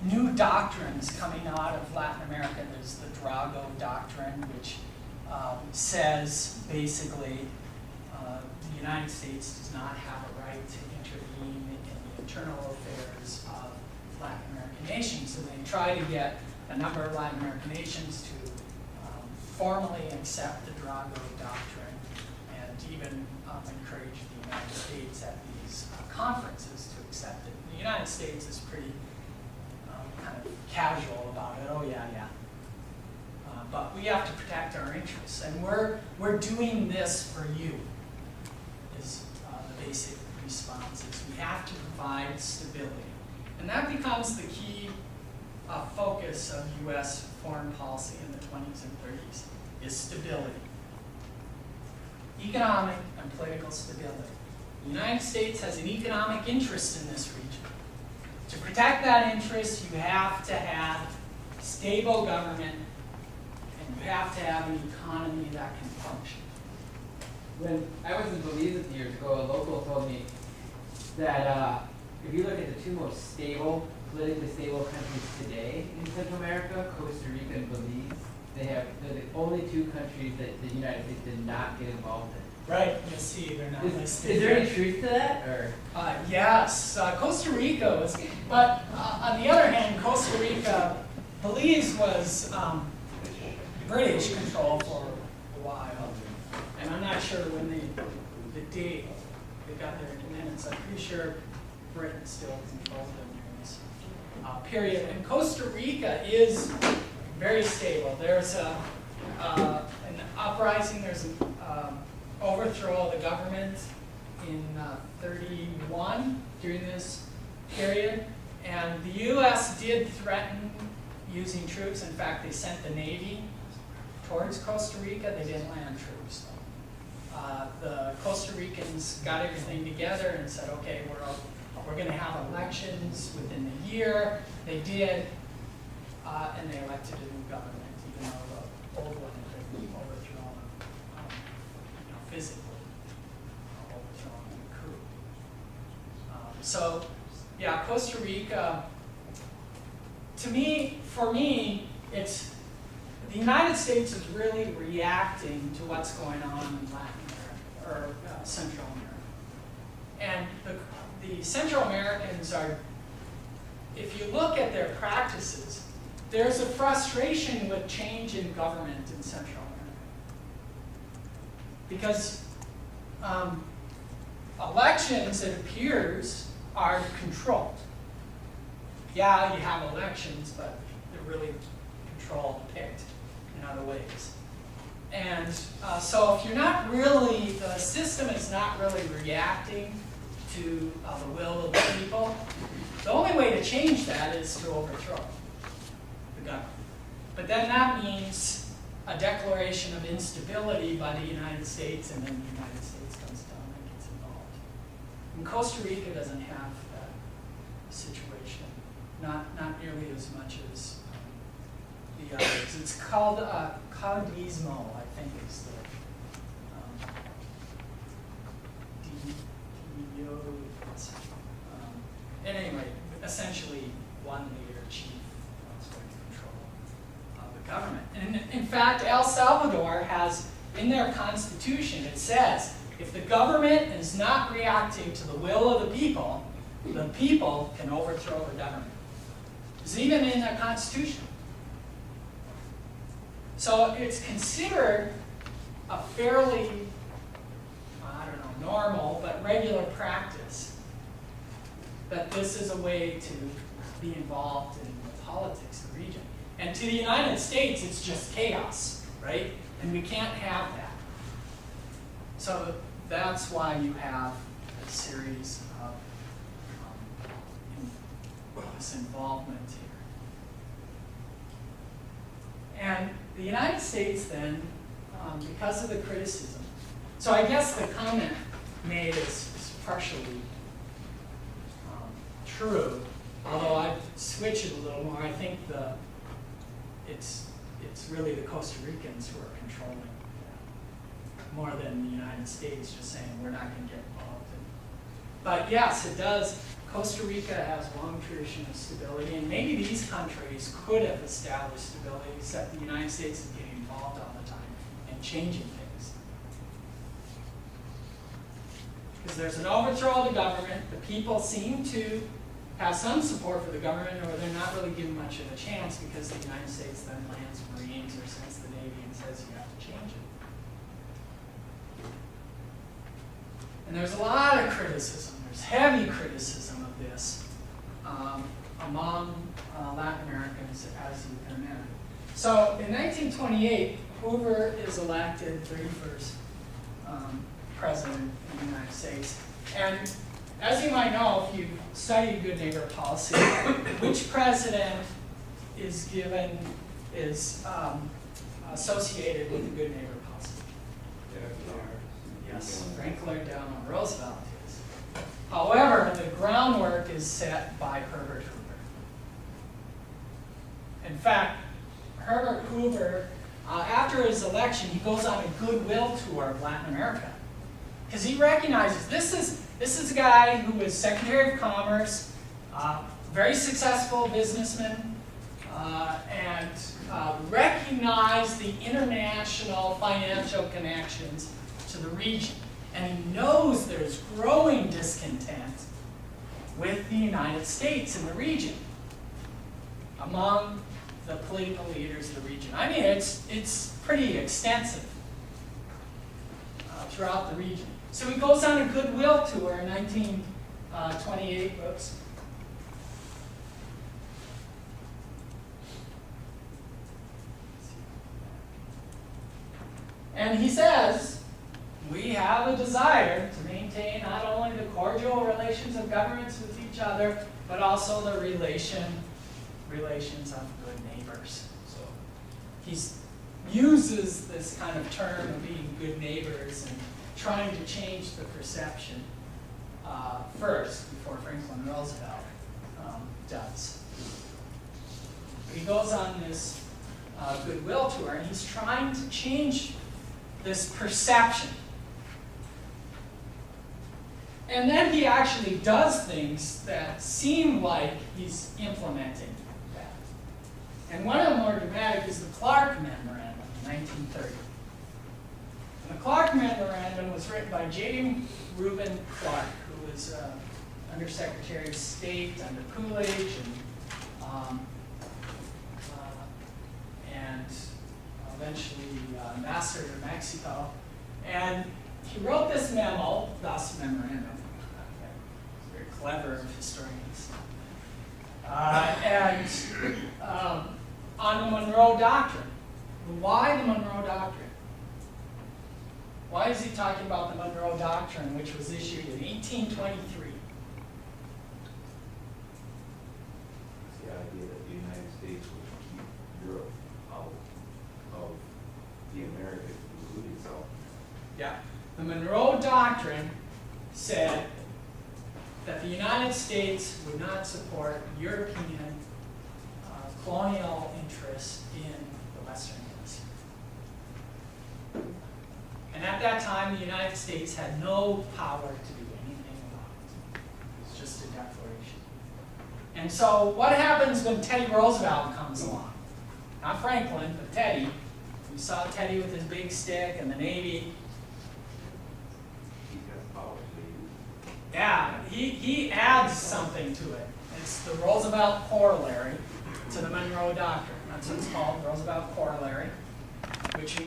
new doctrines coming out of Latin America. There's the Drago doctrine, which says basically the United States does not have a right to intervene in the internal affairs of Latin American nations. So they try to get a number of Latin American nations to formally accept the Drago doctrine and even encourage the United States at these conferences to accept it. The United States is pretty kind of casual about it. Oh yeah, yeah. But we have to protect our interests, and we're doing this for you. Is the basic response is we have to provide stability, and that becomes the key focus of U.S. foreign policy in the 20s and 30s is stability, economic and political stability. The United States has an economic interest in this region. To protect that interest, you have to have stable government, and you have to have an economy that can function. When I was in Belize years ago, a local told me that if you look at the two most stable, politically stable countries today in Central America, Costa Rica and Belize, they're the only two countries that the United States did not get involved in. Right, you'll see they're not listed. Is there any truth to that, or? Yes, Costa Rica was, but on the other hand, Costa Rica, Belize was British control for a while, and I'm not sure when the date they got their independence. I'm pretty sure Britain still controlled them during this period. And Costa Rica is very stable. There's an uprising. There's an overthrow of the government in 31 during this period, and the U.S. did threaten using troops. In fact, they sent the Navy towards Costa Rica. They didn't land troops. The Costa Ricans got everything together and said, okay, we're going to have elections within the year. They did, and they elected a new government, even though the old one had been overthrown, physically overthrown in a coup. So, yeah, Costa Rica, for me, it's the United States is really reacting to what's going on in Latin America, or Central America. And the Central Americans are, if you look at their practices, there's a frustration with change in government in Central America. Because elections, it appears, are controlled. Yeah, you have elections, but they're really controlled, picked in other ways. And so if you're not really, the system is not really reacting to the will of the people, the only way to change that is to overthrow the government. But then that means a declaration of instability by the United States, and then the United States comes down and gets involved. And Costa Rica doesn't have that situation, not nearly as much as the others. It's called Caudillismo, I think is the and anyway, essentially one leader, chief, is going to control the government. And in fact, El Salvador has, in their constitution, it says, if the government is not reacting to the will of the people can overthrow the government. It's even in their constitution. So it's considered a fairly, I don't know, normal, but regular practice that this is a way to be involved in the politics of the region. And to the United States, it's just chaos, right? And we can't have that. So that's why you have a series of this involvement here. And the United States then, because of the criticism, so I guess the comment made is partially true, although I've switched it a little more. I think it's really the Costa Ricans who are controlling that, more than the United States just saying we're not going to get involved in. But yes, it does. Costa Rica has a long tradition of stability, and maybe these countries could have established stability, except the United States is getting involved all the time and changing things. Because there's an overthrow of the government, the people seem to have some support for the government, or they're not really given much of a chance because the United States then lands Marines or sends the Navy and says you have to change it. And there's a lot of criticism, there's heavy criticism of this among Latin Americans, as you can imagine. So in 1928, Hoover is elected 31st president of the United States. And as you might know, if you've studied good neighbor policy, which president is associated with the good neighbor policy? Yes, Franklin Delano Roosevelt is. However, the groundwork is set by Herbert Hoover. In fact, Herbert Hoover, after his election, he goes on a goodwill tour of Latin America. Because he recognizes this is a guy who was Secretary of Commerce, very successful businessman, and recognized the international financial connections to the region. And he knows there's growing discontent with the United States in the region, among the political leaders of the region. I mean, it's pretty extensive throughout the region. So he goes on a goodwill tour in 1928. Whoops. And he says, we have a desire to maintain not only the cordial relations of governments with each other, but also the relations of good neighbors. So he uses this kind of term of being good neighbors and trying to change the perception first before Franklin Roosevelt does. He goes on this goodwill tour, and he's trying to change this perception. And then he actually does things that seem like he's implementing that. And one of the more dramatic is the Clark Memorandum in 1930. And the Clark Memorandum was written by J. Reuben Clark, who was Undersecretary of State under Coolidge and eventually ambassador to Mexico. And he wrote this memo, thus memorandum. It's very clever of historians. On the Monroe Doctrine. Why the Monroe Doctrine? Why is he talking about the Monroe Doctrine, which was issued in 1823? It's the idea that the United States would keep Europe out of the Americas, including South America. Yeah. The Monroe Doctrine said that the United States would not support European colonial interests in the Western Hemisphere. And at that time, the United States had no power to do anything about it. It was just a declaration. And so what happens when Teddy Roosevelt comes along? Not Franklin, but Teddy. We saw Teddy with his big stick and the Navy. He has power to use. Yeah, he adds something to it. It's the Roosevelt Corollary to the Monroe Doctrine. That's what it's called, the Roosevelt Corollary, which